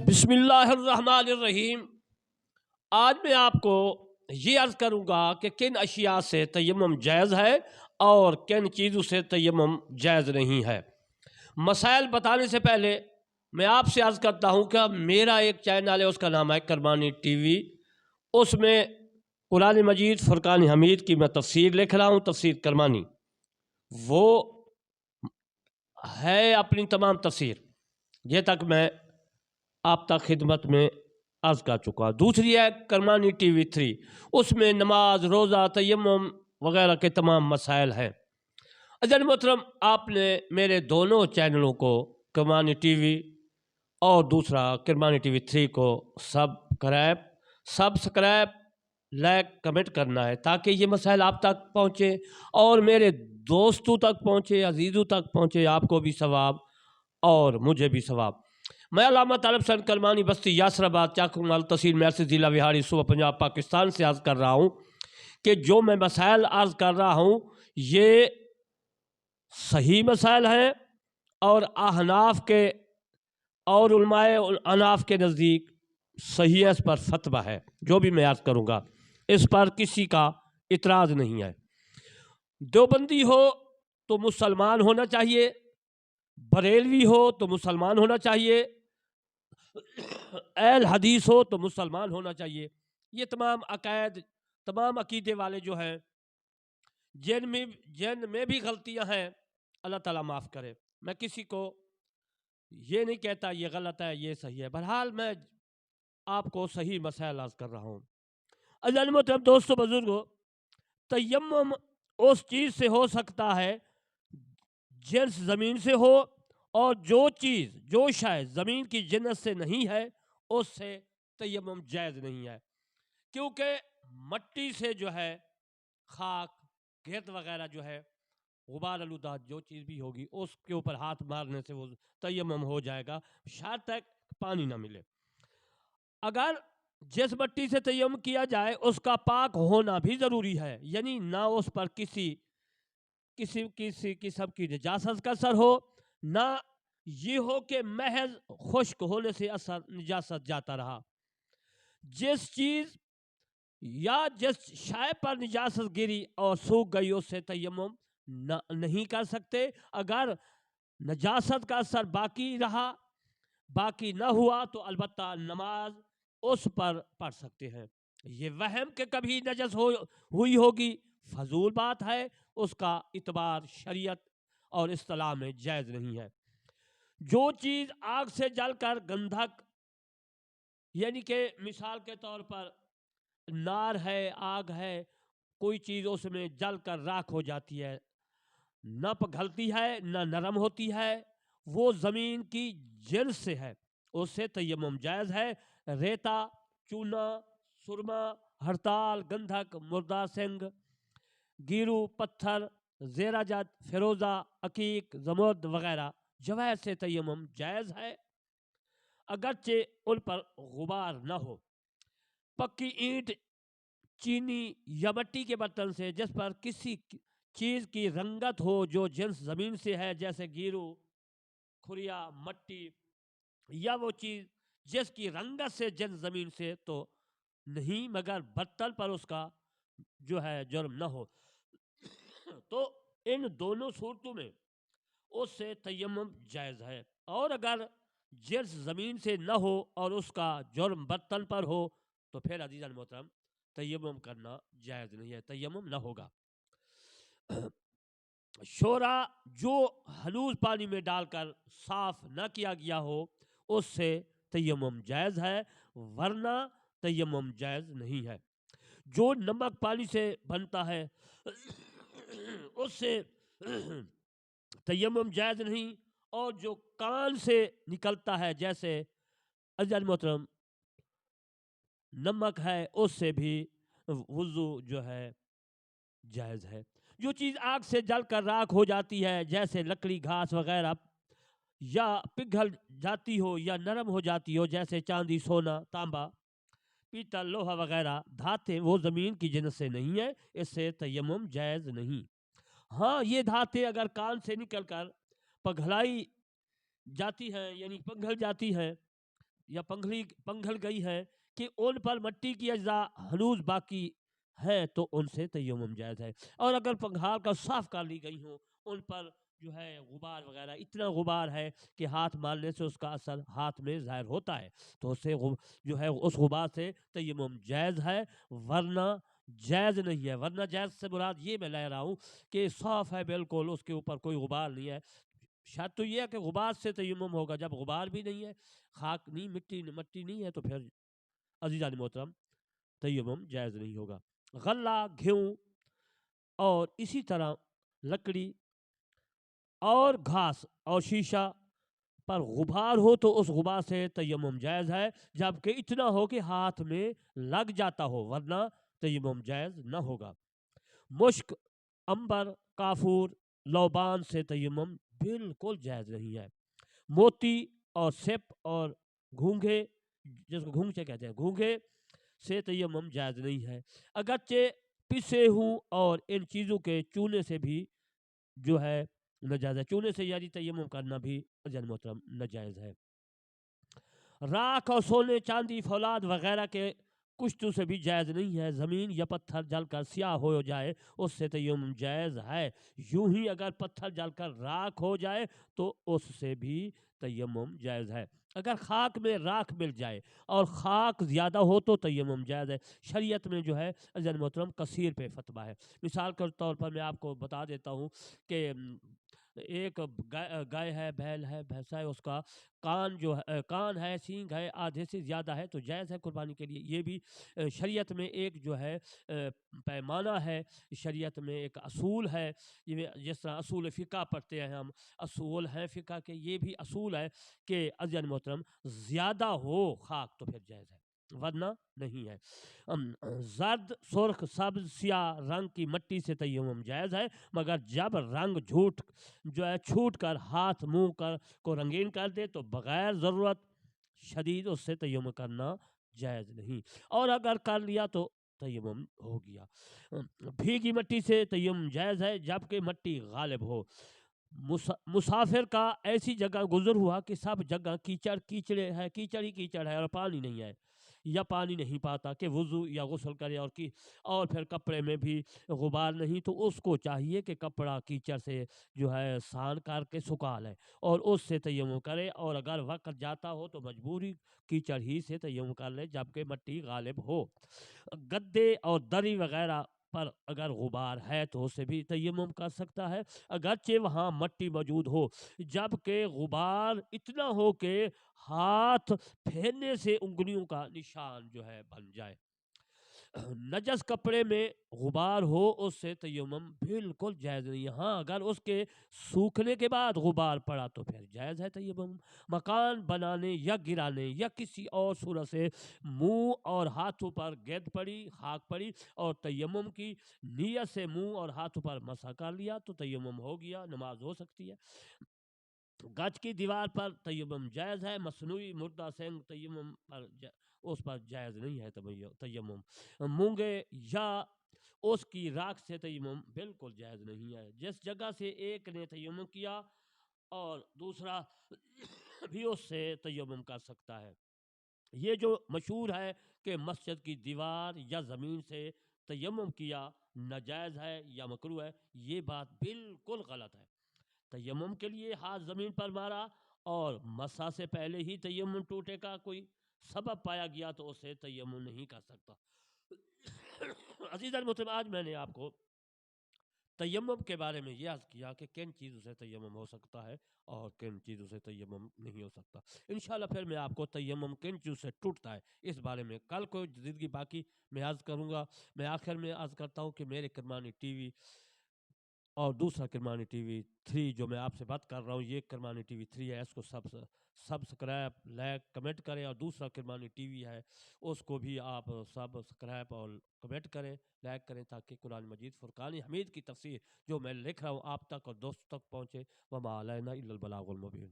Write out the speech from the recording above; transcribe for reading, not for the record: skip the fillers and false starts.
بسم اللہ الرحمن الرحیم۔ آج میں آپ کو یہ عرض کروں گا کہ کن اشیاء سے تیمم جائز ہے اور کن چیزوں سے تیمم جائز نہیں ہے۔ مسائل بتانے سے پہلے میں آپ سے عرض کرتا ہوں کہ میرا ایک چینل ہے، اس کا نام ہے کرمانی ٹی وی۔ اس میں قرآن مجید فرقان حمید کی میں تفسیر لکھ رہا ہوں، تفسیر کرمانی وہ ہے اپنی تمام تفسیر یہ تک میں آپ تک خدمت میں عرض کر چکا۔ دوسری ہے کرمانی ٹی وی 3، اس میں نماز، روزہ، تیمم وغیرہ کے تمام مسائل ہیں۔ عزیز محترم، آپ نے میرے دونوں چینلوں کو، کرمانی ٹی وی اور دوسرا کرمانی ٹی وی 3 کو سبسکرائب، لائک، کمنٹ کرنا ہے تاکہ یہ مسائل آپ تک پہنچے اور میرے دوستوں تک پہنچے، عزیزوں تک پہنچے، آپ کو بھی ثواب اور مجھے بھی ثواب۔ میں علامہ طالب حسین کرمانی، بستی یاسر آباد، چاکمال، تحصیل میرسی، ضلع وہاڑی، صوبہ پنجاب، پاکستان سے عرض کر رہا ہوں کہ جو میں مسائل عرض کر رہا ہوں یہ صحیح مسائل ہیں اور احناف کے اور علماء اناف کے نزدیک صحیح ہے، اس پر فتویٰ ہے۔ جو بھی میں عرض کروں گا اس پر کسی کا اعتراض نہیں ہے۔ دیوبندی ہو تو مسلمان ہونا چاہیے، بریلوی ہو تو مسلمان ہونا چاہیے، اہل حدیث ہو تو مسلمان ہونا چاہیے۔ یہ تمام عقائد، تمام عقیدے والے جو ہیں جن میں بھی غلطیاں ہیں، اللہ تعالیٰ معاف کرے۔ میں کسی کو یہ نہیں کہتا یہ غلط ہے یہ صحیح ہے، بہرحال میں آپ کو صحیح مسائل عرض کر رہا ہوں۔ عزیز محترم دوستو، بزرگو، تیمم اس چیز سے ہو سکتا ہے جنس زمین سے ہو، اور جو چیز، جو شے زمین کی جنس سے نہیں ہے اس سے تیمم جائز نہیں ہے، کیونکہ مٹی سے جو ہے، خاک، گرد وغیرہ جو ہے، غبار آلودہ جو چیز بھی ہوگی اس کے اوپر ہاتھ مارنے سے وہ تیمم ہو جائے گا، شاید تک پانی نہ ملے۔ اگر جس مٹی سے تیمم کیا جائے اس کا پاک ہونا بھی ضروری ہے، یعنی نہ اس پر کسی قسم کی نجاست کا اثر ہو، نہ یہ ہو کہ محض خشک ہونے سے اثر نجاست جاتا رہا۔ جس چیز یا جس شے پر نجاست گری اور سوکھ گئی اس سے تیمم نہیں کر سکتے۔ اگر نجاست کا اثر باقی رہا، باقی نہ ہوا تو البتہ نماز اس پر پڑھ سکتے ہیں۔ یہ وہم کہ کبھی نجس ہوئی ہوگی فضول بات ہے، اس کا اعتبار شریعت اور اصطلاح میں جائز نہیں ہے۔ جو چیز آگ سے جل کر گندھک، یعنی کہ مثال کے طور پر نار ہے، آگ ہے، کوئی چیز اس میں جل کر راکھ ہو جاتی ہے، نہ پگھلتی ہے نہ نرم ہوتی ہے، وہ زمین کی جنس سے ہے، اس سے تیمم جائز ہے۔ ریتا، چونا، سرما، ہڑتال، گندھک، مردار سنگ، گیرو، پتھر، زیرہ جد، فیروزہ، عقیق، زمرد وغیرہ جواہر سے تیمم جائز ہے، اگرچہ ان پر غبار نہ ہو۔ پکی اینٹ، چینی یا مٹی کے برتن سے جس پر کسی چیز کی رنگت ہو جو جنس زمین سے ہے، جیسے گیرو، کھریا، مٹی، یا وہ چیز جس کی رنگت سے جنس زمین سے تو نہیں مگر برتن پر اس کا جو ہے جرم نہ ہو، تو ان دونوں صورتوں میں اس سے تیمم جائز ہے۔ اور اگر جنس زمین سے نہ ہو اور اس کا جرم برتن پر ہو تو پھر عزیزان محترم تیمم کرنا جائز نہیں ہے، تیمم نہ ہوگا۔ شورا جو ہلوز پانی میں ڈال کر صاف نہ کیا گیا ہو اس سے تیمم جائز ہے، ورنہ تیمم جائز نہیں ہے۔ جو نمک پانی سے بنتا ہے اس سے تیمم جائز نہیں، اور جو کان سے نکلتا ہے جیسے عزیز محترم نمک ہے اس سے بھی وضو جو ہے جائز ہے۔ جو چیز آگ سے جل کر راکھ ہو جاتی ہے جیسے لکڑی، گھاس وغیرہ، یا پگھل جاتی ہو یا نرم ہو جاتی ہو جیسے چاندی، سونا، تانبا، پیتل، لوہا وغیرہ دھاتیں، وہ زمین کی جنس سے نہیں ہے، اس سے تیمم جائز نہیں۔ ہاں، یہ دھاتیں اگر کان سے نکل کر پگھلائی جاتی ہیں، یعنی پگھل جاتی ہیں، یا پنگھل گئی ہیں کہ ان پر مٹی کی اجزاء ہنوز باقی ہیں تو ان سے تیمم جائز ہے. اور اگر پنگھال کر صاف کر لی گئی ہوں، ان پر جو ہے غبار وغیرہ اتنا غبار ہے کہ ہاتھ مارنے سے اس کا اثر ہاتھ میں ظاہر ہوتا ہے، تو اسے جو ہے اس غبار سے تیمم جائز ہے، ورنہ جائز نہیں ہے. ورنہ جائز سے مراد یہ میں لے رہا ہوں کہ صاف ہے بالکل، اس کے اوپر کوئی غبار نہیں ہے. شاید تو یہ ہے کہ غبار سے تیمم ہوگا، جب غبار بھی نہیں ہے، خاک نہیں، مٹی نہیں ہے، تو پھر عزیزان محترم تیمم جائز نہیں ہوگا. غلہ، گھیوں اور اسی طرح لکڑی اور گھاس اور شیشہ پر غبار ہو تو اس غبار سے تیمم جائز ہے، جبکہ اتنا ہو کہ ہاتھ میں لگ جاتا ہو، ورنہ تیمم جائز نہ ہوگا. مشک، امبر، کافور، لوبان سے تیمم بالکل جائز نہیں ہے. موتی اور سپ اور گھونگھے، جس کو گھونگچے کہتے ہیں، گھونگھے سے تیمم جائز نہیں ہے، اگرچہ پسے ہوں اور ان چیزوں کے چونے سے بھی جو ہے ناجائز ہے. چونے سے یعنی تیمم کرنا بھی عزیزان محترم ناجائز ہے. راکھ اور سونے، چاندی، فولاد وغیرہ کے کشتوں سے بھی جائز نہیں ہے. زمین یا پتھر جل کر سیاہ ہو جائے اس سے تیمم جائز ہے. یوں ہی اگر پتھر جل کر راکھ ہو جائے تو اس سے بھی تیمم جائز ہے. اگر خاک میں راکھ مل جائے اور خاک زیادہ ہو تو تیمم جائز ہے. شریعت میں جو ہے عزیزان محترم کثیر پہ فتویٰ ہے. مثال کے طور پر میں آپ کو بتا دیتا ہوں کہ ایک گائے ہے، بیل ہے، بھینسا ہے، اس کا کان جو ہے، کان ہے، سینگ ہے، آدھے سے زیادہ ہے تو جائز ہے قربانی کے لیے. یہ بھی شریعت میں ایک جو ہے پیمانہ ہے، شریعت میں ایک اصول ہے. یہ جس طرح اصول فقہ پڑھتے ہیں ہم، اصول ہیں فقہ کے، یہ بھی اصول ہے کہ عزیزان محترم زیادہ ہو خاک تو پھر جائز ہے، ورنہ نہیں ہے. زرد، سرخ، سبز، سیاہ رنگ کی مٹی سے تیمم جائز ہے، مگر جب رنگ چھوٹ کر ہاتھ منہ کو رنگین کر دے تو بغیر ضرورت شدید اس سے تیمم کرنا جائز نہیں، اور اگر کر لیا تو تیمم ہو گیا. بھیگی مٹی سے تیمم جائز ہے جبکہ مٹی غالب ہو. مسافر کا ایسی جگہ گزر ہوا کہ سب جگہ کیچڑ ہی کیچڑ ہے اور پانی نہیں ہے، یا پانی نہیں پاتا کہ وضو یا غسل کرے، اور پھر کپڑے میں بھی غبار نہیں، تو اس کو چاہیے کہ کپڑا کیچڑ سے جو ہے سان کر کے سکھا لے اور اس سے تیمم کرے، اور اگر وقت جاتا ہو تو مجبوری کیچڑ ہی سے تیمم کر لے جبکہ مٹی غالب ہو. گدے اور دری وغیرہ پر اگر غبار ہے تو اسے بھی تیمم کر سکتا ہے، اگرچہ وہاں مٹی موجود ہو، جبکہ غبار اتنا ہو کہ ہاتھ پھیرنے سے انگلیوں کا نشان جو ہے بن جائے. نجس کپڑے میں غبار ہو اس سے تیمم بالکل جائز نہیں. ہاں اگر اس کے سوکھنے کے بعد غبار پڑا تو پھر جائز ہے تیمم. مکان بنانے یا گرانے یا کسی اور صورت سے منہ اور ہاتھوں پر گرد پڑی، خاک پڑی اور تیمم کی نیت سے منہ اور ہاتھوں پر مسح کر لیا تو تیمم ہو گیا، نماز ہو سکتی ہے. گچ کی دیوار پر تیمم جائز ہے، مصنوعی مردہ سنگ تیمم پر اس پر جائز نہیں ہے تیمم. مونگے یا اس کی راکھ سے تیمم بالکل جائز نہیں ہے. جس جگہ سے ایک نے تیمم کیا اور دوسرا بھی اس سے تیمم کر سکتا ہے. یہ جو مشہور ہے کہ مسجد کی دیوار یا زمین سے تیمم کیا ناجائز ہے یا مکروہ ہے، یہ بات بالکل غلط ہے. تیمم کے لیے ہاتھ زمین پر مارا اور مسح سے پہلے ہی تیمم ٹوٹے کا کوئی سبب پایا گیا تو اسے تیمم نہیں کر سکتا. عزیزان محترم، آج میں نے آپ کو تیمم کے بارے میں یہ عرض کیا کہ کن چیزوں سے تیمم ہو سکتا ہے اور کن چیزوں سے تیمم نہیں ہو سکتا. انشاءاللہ پھر میں آپ کو تیمم کن چیزوں سے ٹوٹتا ہے اس بارے میں کل کو زندگی باقی میں عرض کروں گا. میں آخر میں عرض کرتا ہوں کہ میرے کرمانی ٹی وی اور دوسرا کرمانی ٹی وی 3 جو میں آپ سے بات کر رہا ہوں، یہ کرمانی ٹی وی 3 ہے، اس کو سبسکرائب، لائک، کمنٹ کریں. اور دوسرا کرمانی ٹی وی ہے، اس کو بھی آپ سبسکرائب اور کمنٹ کریں، لائک کریں، تاکہ قرآن مجید فرقان حمید کی تفسیر جو میں لکھ رہا ہوں آپ تک اور دوستوں تک پہنچے. وما علینا الا البلاغ المبین.